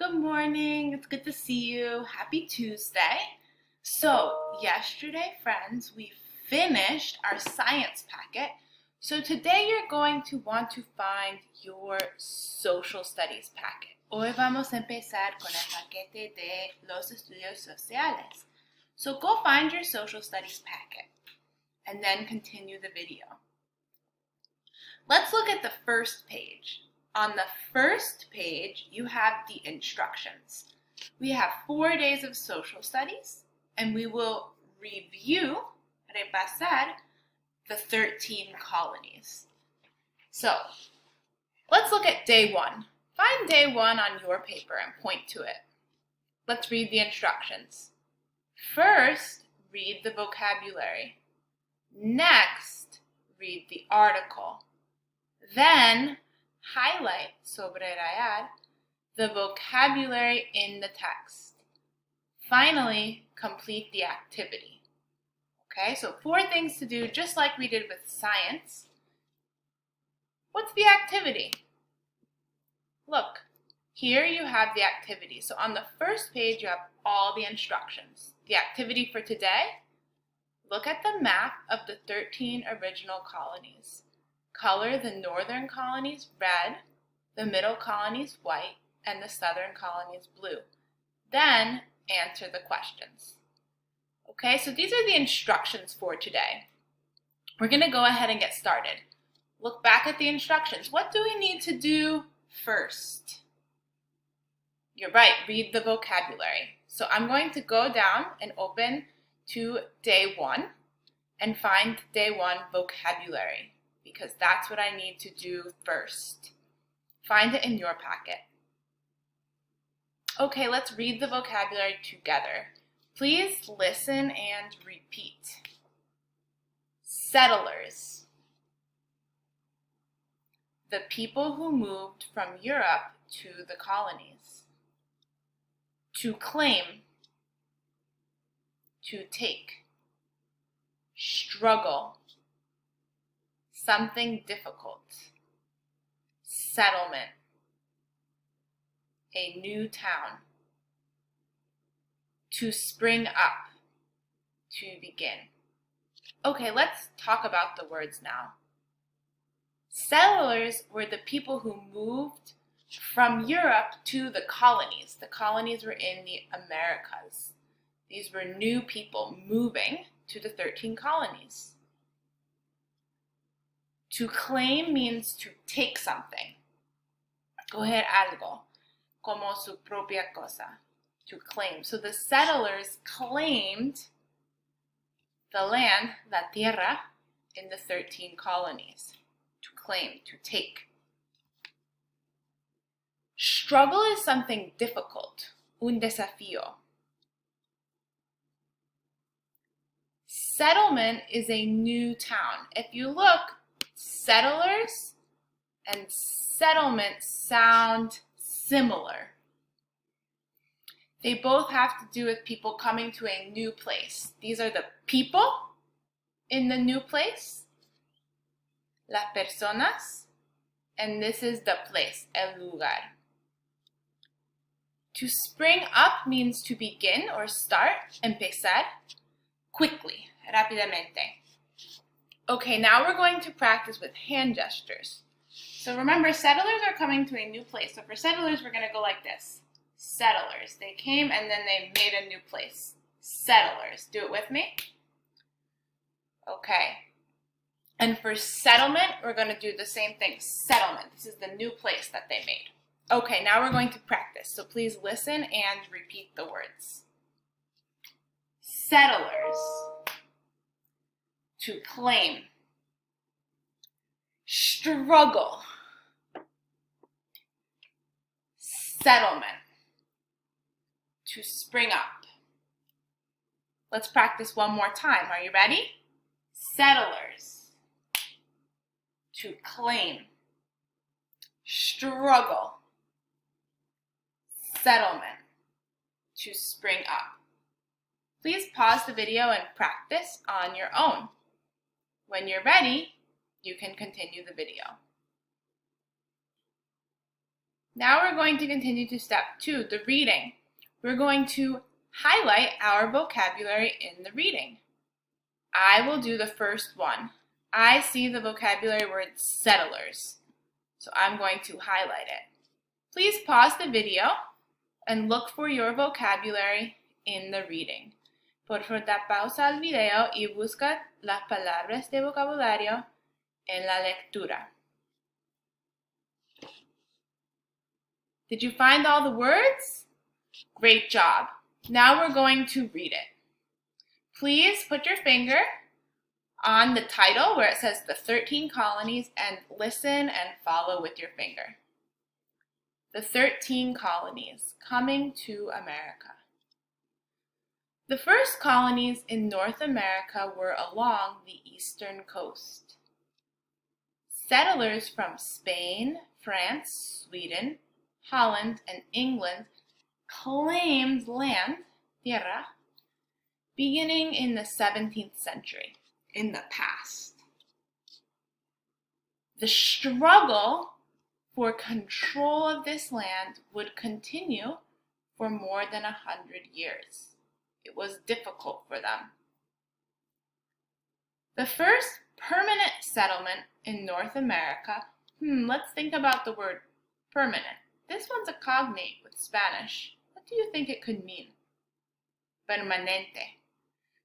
Good morning. It's good to see you. Happy Tuesday. So, yesterday, friends, we finished our science packet. So today you're going to want to find your social studies packet. Hoy vamos a empezar con el paquete de los estudios sociales. So go find your social studies packet and then continue the video. Let's look at the first page. On the first page, you have the instructions. We have 4 days of social studies, and we will review, repasar, the 13 colonies. So, let's look at day 1. Find day 1 on your paper and point to it. Let's read the instructions. First, read the vocabulary. Next, read the article. Then, highlight, subrayar, the vocabulary in the text. Finally, complete the activity. Okay, so 4 things to do, just like we did with science. What's the activity? Look, here you have the activity. So on the first page, you have all the instructions. The activity for today, look at the map of the 13 original colonies. Color the northern colonies red, the middle colonies white, and the southern colonies blue. Then answer the questions. Okay, so these are the instructions for today. We're going to go ahead and get started. Look back at the instructions. What do we need to do first? You're right, read the vocabulary. So I'm going to go down and open to day 1 and find day 1 vocabulary, because that's what I need to do first. Find it in your packet. Okay, let's read the vocabulary together. Please listen and repeat. Settlers. The people who moved from Europe to the colonies. To claim. To take. Struggle. Something difficult. Settlement. A new town. To spring up. To begin. Okay, let's talk about the words now. Settlers were the people who moved from Europe to the colonies. The colonies were in the Americas. These were new people moving to the 13 colonies. To claim means to take something. Coger algo, como su propia cosa. To claim. So the settlers claimed the land, la tierra, in the 13 colonies. To claim, to take. Struggle is something difficult, un desafío. Settlement is a new town. If you look, settlers and settlement sound similar. They both have to do with people coming to a new place. These are the people in the new place, las personas, and this is the place, el lugar. To spring up means to begin or start, empezar, quickly, rápidamente. Okay, now we're going to practice with hand gestures. So remember, settlers are coming to a new place. So for settlers, we're going to go like this. Settlers. They came and then they made a new place. Settlers. Do it with me. Okay. And for settlement, we're going to do the same thing. Settlement. This is the new place that they made. Okay, now we're going to practice. So please listen and repeat the words. Settlers. To claim. Struggle. Settlement. To spring up. Let's practice one more time. Are you ready? Settlers. To claim. Struggle. Settlement. To spring up. Please pause the video and practice on your own. When you're ready, you can continue the video. Now we're going to continue to step 2, the reading. We're going to highlight our vocabulary in the reading. I will do the first one. I see the vocabulary word settlers, so I'm going to highlight it. Please pause the video and look for your vocabulary in the reading. Por favor, da pausa al video y busca las palabras de vocabulario en la lectura. Did you find all the words? Great job. Now we're going to read it. Please put your finger on the title where it says the 13 colonies and listen and follow with your finger. The 13 colonies coming to America. The first colonies in North America were along the eastern coast. Settlers from Spain, France, Sweden, Holland, and England claimed land, tierra, beginning in the 17th century, in the past. The struggle for control of this land would continue for more than 100 years. It was difficult for them. The first permanent settlement in North America, let's think about the word permanent. This one's a cognate with Spanish. What do you think it could mean? Permanente.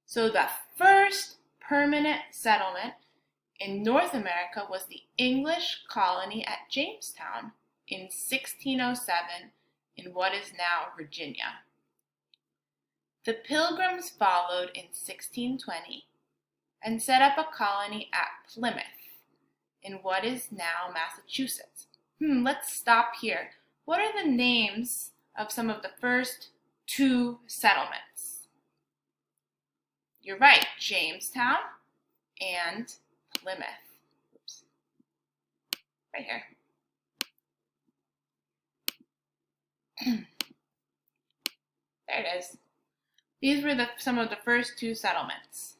So the first permanent settlement in North America was the English colony at Jamestown in 1607 in what is now Virginia. The Pilgrims followed in 1620 and set up a colony at Plymouth in what is now Massachusetts. Let's stop here. What are the names of some of the first 2 settlements? You're right, Jamestown and Plymouth. Oops. Right here. There it is. These were some of the first 2 settlements.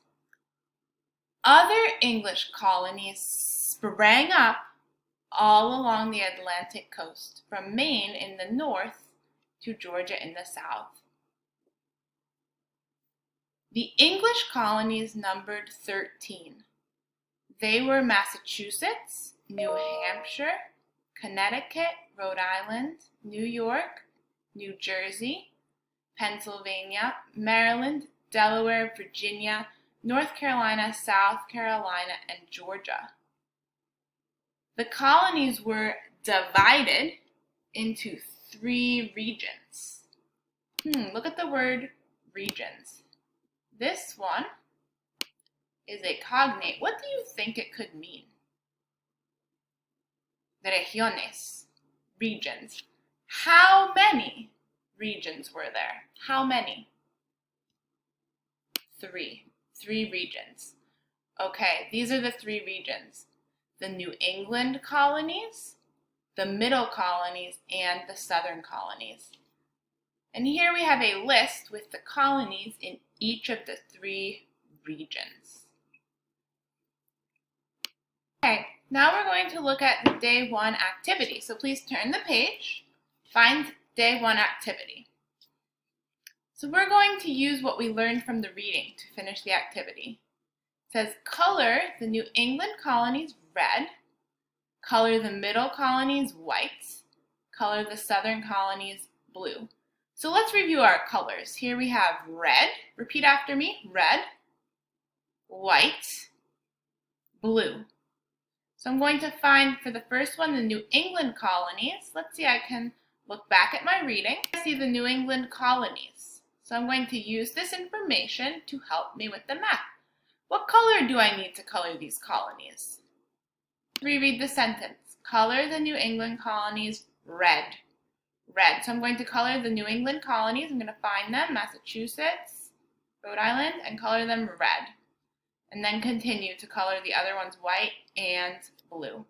Other English colonies sprang up all along the Atlantic coast, from Maine in the north to Georgia in the south. The English colonies numbered 13. They were Massachusetts, New Hampshire, Connecticut, Rhode Island, New York, New Jersey, Pennsylvania, Maryland, Delaware, Virginia, North Carolina, South Carolina, and Georgia. The colonies were divided into 3 regions. Look at the word regions. This one is a cognate. What do you think it could mean? Regiones, regions. How many regions were there? How many? 3. 3 regions. Okay, these are the 3 regions. The New England colonies, the Middle colonies, and the Southern colonies. And here we have a list with the colonies in each of the 3 regions. Okay, now we're going to look at the Day 1 activity. So please turn the page, find Day 1 activity. So we're going to use what we learned from the reading to finish the activity. It says, color the New England colonies red, color the Middle colonies white, color the Southern colonies blue. So let's review our colors. Here we have red, repeat after me, red, white, blue. So I'm going to find for the first one the New England colonies. Let's see, I can look back at my reading. I see the New England colonies. So I'm going to use this information to help me with the map. What color do I need to color these colonies? Reread the sentence. Color the New England colonies red. Red. So I'm going to color the New England colonies. I'm going to find them, Massachusetts, Rhode Island, and color them red. And then continue to color the other ones white and blue.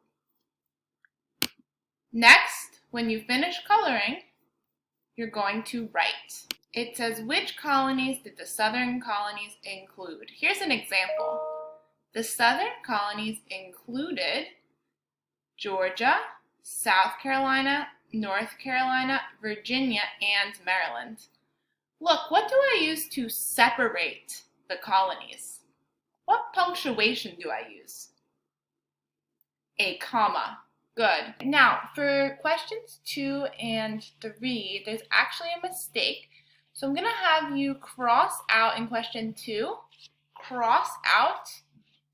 Next, when you finish coloring, you're going to write. It says, which colonies did the Southern colonies include? Here's an example. The Southern colonies included Georgia, South Carolina, North Carolina, Virginia, and Maryland. Look, what do I use to separate the colonies? What punctuation do I use? A comma. Good. Now, for questions 2 and 3, there's actually a mistake. So I'm going to have you cross out in question 2, cross out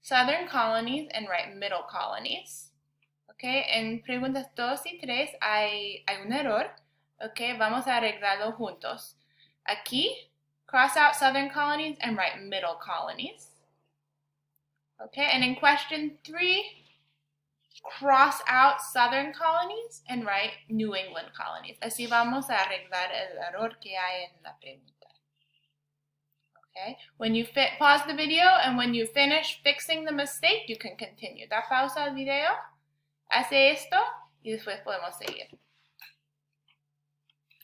southern colonies and write middle colonies. Okay, en preguntas 2 y 3 hay un error. Okay, vamos a arreglarlo juntos. Aquí, cross out southern colonies and write middle colonies. Okay, and in question 3, cross out southern colonies and write New England colonies. Así vamos a arreglar el error que hay en la pregunta. Okay, when you pause the video and when you finish fixing the mistake, you can continue. Da pausa al video, hace esto y después podemos seguir.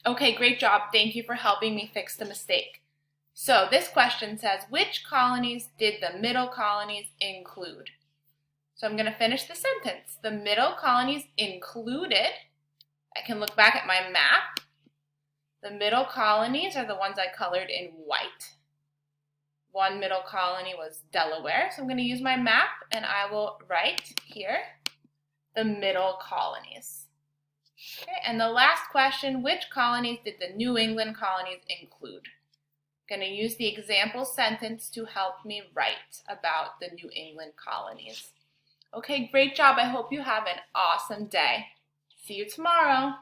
Okay, great job. Thank you for helping me fix the mistake. So this question says, which colonies did the middle colonies include? So I'm going to finish the sentence. The middle colonies included, I can look back at my map. The middle colonies are the ones I colored in white. One middle colony was Delaware. So I'm going to use my map and I will write here the middle colonies. Okay, and the last question, which colonies did the New England colonies include? I'm going to use the example sentence to help me write about the New England colonies. Okay, great job. I hope you have an awesome day. See you tomorrow.